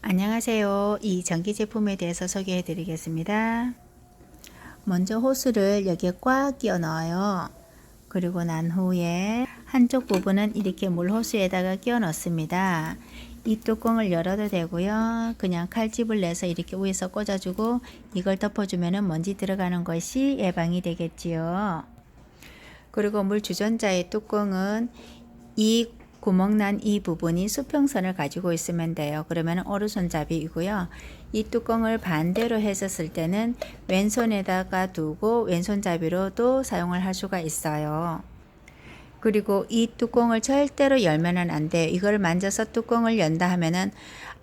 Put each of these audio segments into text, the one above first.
안녕하세요. 이 전기 제품에 대해서 소개해 드리겠습니다. 먼저 호스를 여기에 꽉 끼워 넣어요. 그리고 난 후에 한쪽 부분은 이렇게 물 호스에다가 끼워 넣습니다. 이 뚜껑을 열어도 되고요. 그냥 칼집을 내서 이렇게 위에서 꽂아주고 이걸 덮어주면 먼지 들어가는 것이 예방이 되겠지요. 그리고 물 주전자의 뚜껑은 이 구멍난 이 부분이 수평선을 가지고 있으면 돼요. 그러면 오른손잡이이고요. 이 뚜껑을 반대로 했었을 때는 왼손에다가 두고 왼손잡이로도 사용을 할 수가 있어요. 그리고 이 뚜껑을 절대로 열면은 안 돼요. 이걸 만져서 뚜껑을 연다 하면은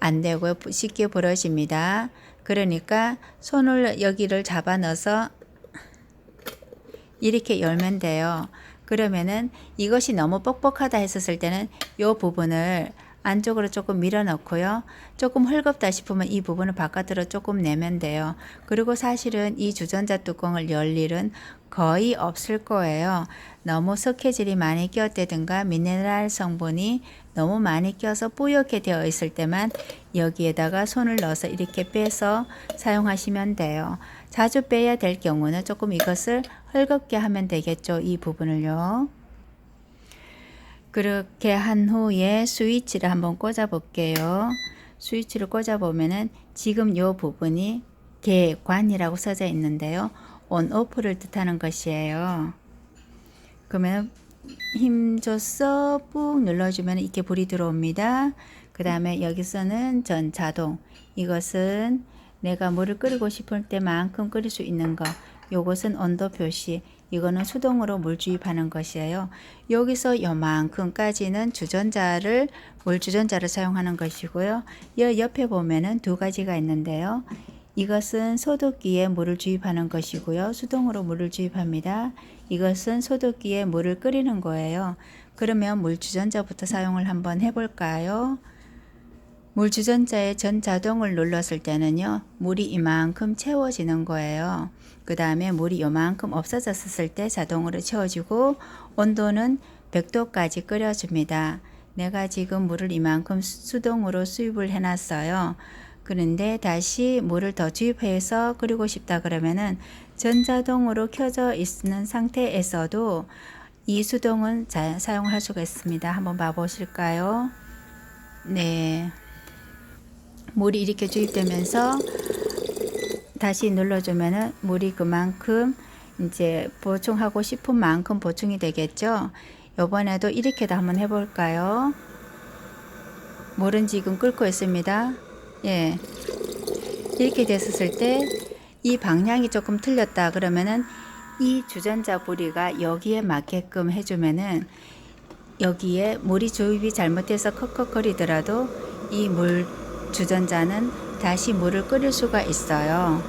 안 되고요. 쉽게 부러집니다. 그러니까 손을 여기를 잡아 넣어서 이렇게 열면 돼요. 그러면은 이것이 너무 뻑뻑하다 했었을 때는 이 부분을 안쪽으로 조금 밀어 넣고요. 조금 헐겁다 싶으면 이 부분을 바깥으로 조금 내면 돼요. 그리고 사실은 이 주전자 뚜껑을 열 일은 거의 없을 거예요. 너무 석회질이 많이 꼈다든가 미네랄 성분이 너무 많이 껴서 뿌옇게 되어 있을 때만 여기에다가 손을 넣어서 이렇게 빼서 사용하시면 돼요. 자주 빼야 될 경우는 조금 이것을 헐겁게 하면 되겠죠. 이 부분을요. 그렇게 한 후에 스위치를 한번 꽂아 볼게요. 스위치를 꽂아 보면은 지금 이 부분이 개관이라고 써져 있는데요. 온 오프를 뜻하는 것이에요. 그러면 힘줘서 꾹 눌러주면 이렇게 불이 들어옵니다. 그 다음에 여기서는 전자동, 이것은 내가 물을 끓이고 싶을 때만큼 끓일 수 있는 거, 요것은 온도 표시, 이거는 수동으로 물 주입하는 것이에요. 여기서 요만큼까지는 물 주전자를 사용하는 것이고요. 이 옆에 보면은 두 가지가 있는데요. 이것은 소독기에 물을 주입하는 것이고요. 수동으로 물을 주입합니다. 이것은 소독기에 물을 끓이는 거예요. 그러면 물 주전자부터 사용을 한번 해볼까요? 물 주전자의 전자동을 눌렀을 때는요, 물이 이만큼 채워지는 거예요. 그 다음에 물이 요만큼 없어졌을 때 자동으로 채워지고 온도는 100도까지 끓여줍니다. 내가 지금 물을 이만큼 수동으로 수입을 해놨어요. 그런데 다시 물을 더 주입해서 끓이고 싶다 그러면은 전자동으로 켜져 있는 상태에서도 이 수동은 사용할 수가 있습니다. 한번 봐보실까요? 네. 물이 이렇게 주입되면서 다시 눌러주면은 물이 그만큼 이제 보충하고 싶은 만큼 보충이 되겠죠. 요번에도 이렇게도 한번 해볼까요? 물은 지금 끓고 있습니다. 예. 이렇게 됐었을 때 이 방향이 조금 틀렸다 그러면은 이 주전자 부리가 여기에 맞게끔 해주면은 여기에 물이 주입이 잘못해서 컥컥거리더라도 이 물 주전자는 다시 물을 끓일 수가 있어요.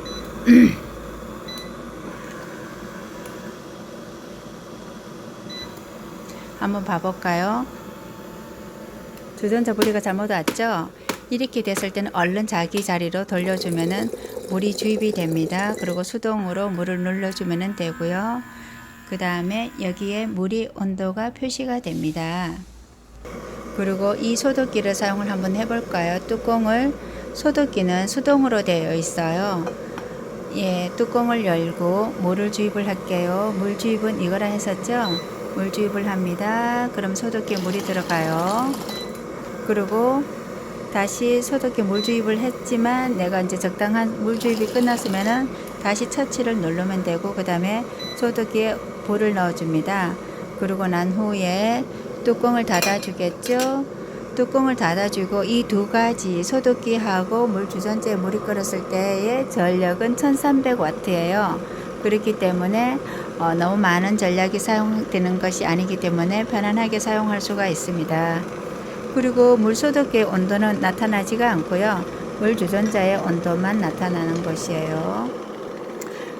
한번 봐볼까요? 주전자 부리가 잘못 왔죠? 이렇게 됐을 때는 얼른 자기 자리로 돌려주면은 물이 주입이 됩니다. 그리고 수동으로 물을 눌러주면 되고요. 그 다음에 여기에 물이 온도가 표시가 됩니다. 그리고 이 소독기를 사용을 한번 해볼까요? 소독기는 수동으로 되어 있어요. 예, 뚜껑을 열고 물을 주입을 할게요. 물 주입은 이거라 했었죠? 물 주입을 합니다. 그럼 소독기에 물이 들어가요. 그리고 다시 소독기에 물 주입을 했지만 내가 이제 적당한 물 주입이 끝났으면은 다시 처치를 누르면 되고 그 다음에 소독기에 불을 넣어줍니다. 그러고 난 후에 뚜껑을 닫아주겠죠. 뚜껑을 닫아주고 이 두 가지 소독기하고 물 주전자에 물이 끓었을 때의 전력은 1300W예요. 그렇기 때문에 너무 많은 전력이 사용되는 것이 아니기 때문에 편안하게 사용할 수가 있습니다. 그리고 물 소독기의 온도는 나타나지가 않고요. 물 주전자의 온도만 나타나는 것이에요.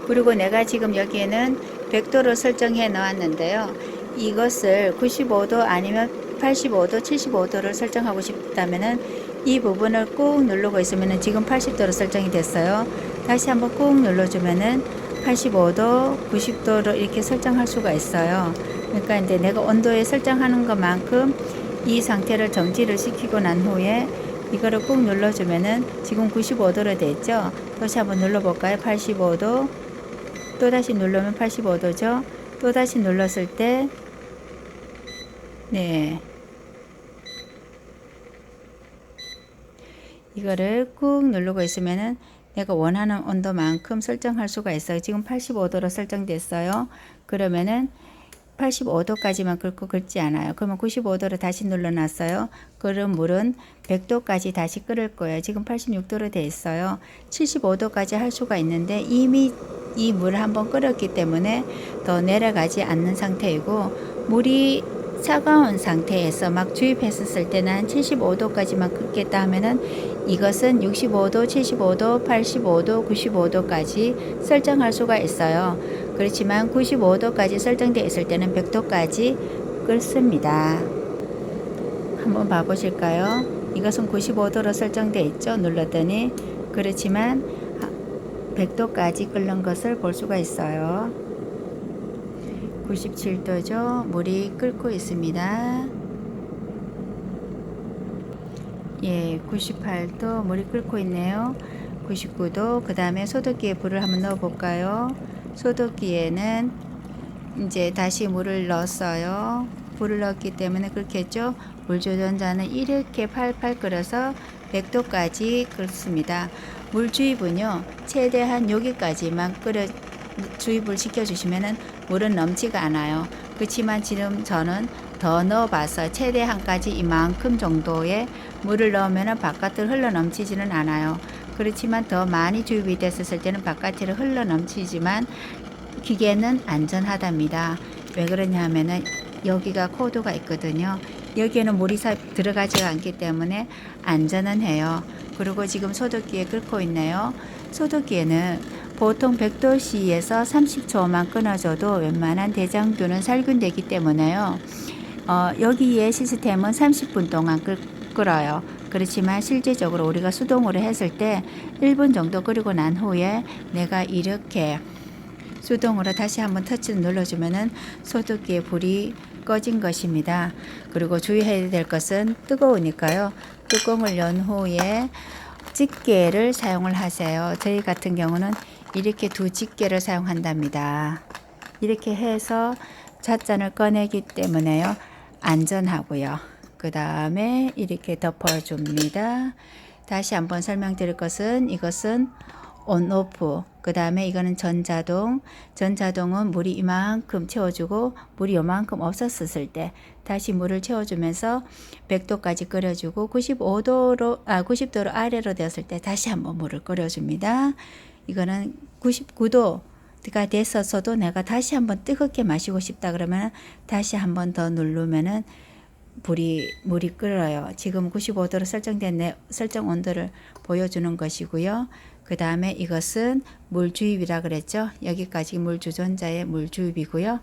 그리고 내가 지금 여기에는 100도로 설정해 놓았는데요. 이것을 95도 아니면 85도, 75도를 설정하고 싶다면은 이 부분을 꾹 누르고 있으면은 지금 80도로 설정이 됐어요. 다시 한번 꾹 눌러주면은 85도, 90도로 이렇게 설정할 수가 있어요. 그러니까 이제 내가 온도에 설정하는 것만큼 이 상태를 정지를 시키고 난 후에 이거를 꾹 눌러주면은 지금 95도로 됐죠. 다시 한번 눌러볼까요? 85도. 또다시 누르면 85도죠. 또다시 눌렀을 때 네, 이거를 꾹 누르고 있으면은 내가 원하는 온도만큼 설정할 수가 있어요. 지금 85도로 설정됐어요. 그러면은 85도까지만 끓고 끓지 않아요. 그러면 95도로 다시 눌러놨어요. 그럼 물은 100도까지 다시 끓을 거예요. 지금 86도로 돼 있어요. 75도까지 할 수가 있는데 이미 이 물을 한번 끓였기 때문에 더 내려가지 않는 상태이고, 물이 차가운 상태에서 막 주입했었을 때는 한 75도까지만 끓겠다 하면은 이것은 65도, 75도, 85도, 95도까지 설정할 수가 있어요. 그렇지만 95도까지 설정되어 있을 때는 100도까지 끓습니다. 한번 봐보실까요? 이것은 95도로 설정되어 있죠. 눌렀더니. 그렇지만 100도까지 끓는 것을 볼 수가 있어요. 97도죠. 물이 끓고 있습니다. 예, 98도 물이 끓고 있네요. 99도. 그 다음에 소독기에 불을 한번 넣어 볼까요? 소독기에는 이제 다시 물을 넣었어요. 불을 넣었기 때문에 그렇겠죠. 물주전자는 이렇게 팔팔 끓여서 100도까지 끓습니다. 물 주입은요, 최대한 여기까지만 주입을 시켜주시면은 물은 넘지가 않아요. 그렇지만 지금 저는 더 넣어봐서 최대한까지 이만큼 정도의 물을 넣으면 바깥으로 흘러 넘치지는 않아요. 그렇지만 더 많이 주입이 됐었을 때는 바깥으로 흘러 넘치지만 기계는 안전하답니다. 왜 그러냐 하면은 여기가 코드가 있거든요. 여기에는 물이 들어가지 않기 때문에 안전은 해요. 그리고 지금 소독기에 끓고 있네요. 소독기에는 보통 100도씨에서 30초만 끊어줘도 웬만한 대장균은 살균되기 때문에요. 여기에 시스템은 30분 동안 끓어요. 그렇지만 실제적으로 우리가 수동으로 했을 때 1분 정도 끓이고 난 후에 내가 이렇게 수동으로 다시 한번 터치를 눌러주면은 소독기의 불이 꺼진 것입니다. 그리고 주의해야 될 것은 뜨거우니까요. 뚜껑을 연 후에 집게를 사용을 하세요. 저희 같은 경우는 이렇게 두 집게를 사용한답니다. 이렇게 해서 잣잔을 꺼내기 때문에요. 안전하고요. 그 다음에 이렇게 덮어줍니다. 다시 한번 설명드릴 것은 이것은 온, 오프. 그 다음에 이거는 전자동. 전자동은 물이 이만큼 채워주고 물이 요만큼 없었을 때 다시 물을 채워주면서 100도까지 끓여주고 90도로 아래로 되었을 때 다시 한번 물을 끓여줍니다. 이거는 99도가 됐었어도 내가 다시 한번 뜨겁게 마시고 싶다 그러면 다시 한번 더 누르면은 물이 끓어요. 지금 95도로 설정된 설정 온도를 보여주는 것이고요. 그 다음에 이것은 물 주입이라 그랬죠. 여기까지 물 주전자의 물 주입이고요.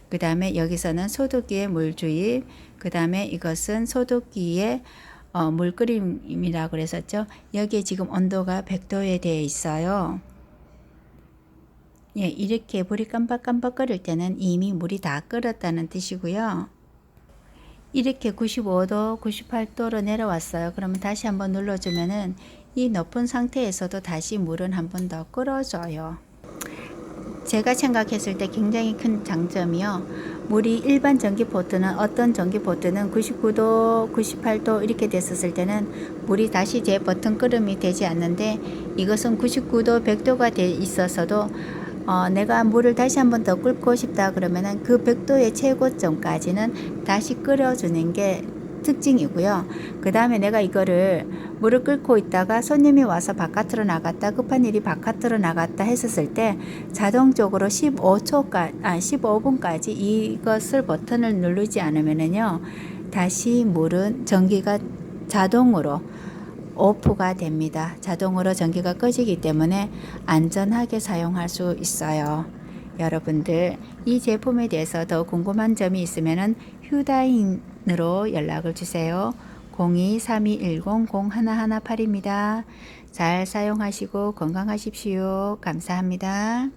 그 다음에 여기서는 소독기의 물 주입. 그 다음에 이것은 소독기의 물 끓임이라 그랬었죠. 여기에 지금 온도가 100도에 되어 있어요. 예, 이렇게 불이 깜빡깜빡 끓을 때는 이미 물이 다 끓었다는 뜻이고요. 이렇게 95도, 98도로 내려왔어요. 그러면 다시 한번 눌러주면은 이 높은 상태에서도 다시 물은 한 번 더 끓어줘요. 제가 생각했을 때 굉장히 큰 장점이요. 물이 일반 전기포트는 어떤 전기포트는 99도, 98도 이렇게 됐었을 때는 물이 다시 제 버튼 끓음이 되지 않는데 이것은 99도, 100도가 돼 있어서도 내가 물을 다시 한번 더 끓고 싶다 그러면은 그 100도의 최고점까지는 다시 끓여주는 게 특징이고요. 그 다음에 내가 이거를 물을 끓고 있다가 손님이 와서 바깥으로 나갔다, 급한 일이 바깥으로 나갔다 했었을 때 자동적으로 15분까지 이것을 버튼을 누르지 않으면은요, 다시 물은 전기가 자동으로 오프가 됩니다. 자동으로 전기가 꺼지기 때문에 안전하게 사용할 수 있어요. 여러분들 이 제품에 대해서 더 궁금한 점이 있으면 휴다인으로 연락을 주세요. 02-3210-0118입니다. 잘 사용하시고 건강하십시오. 감사합니다.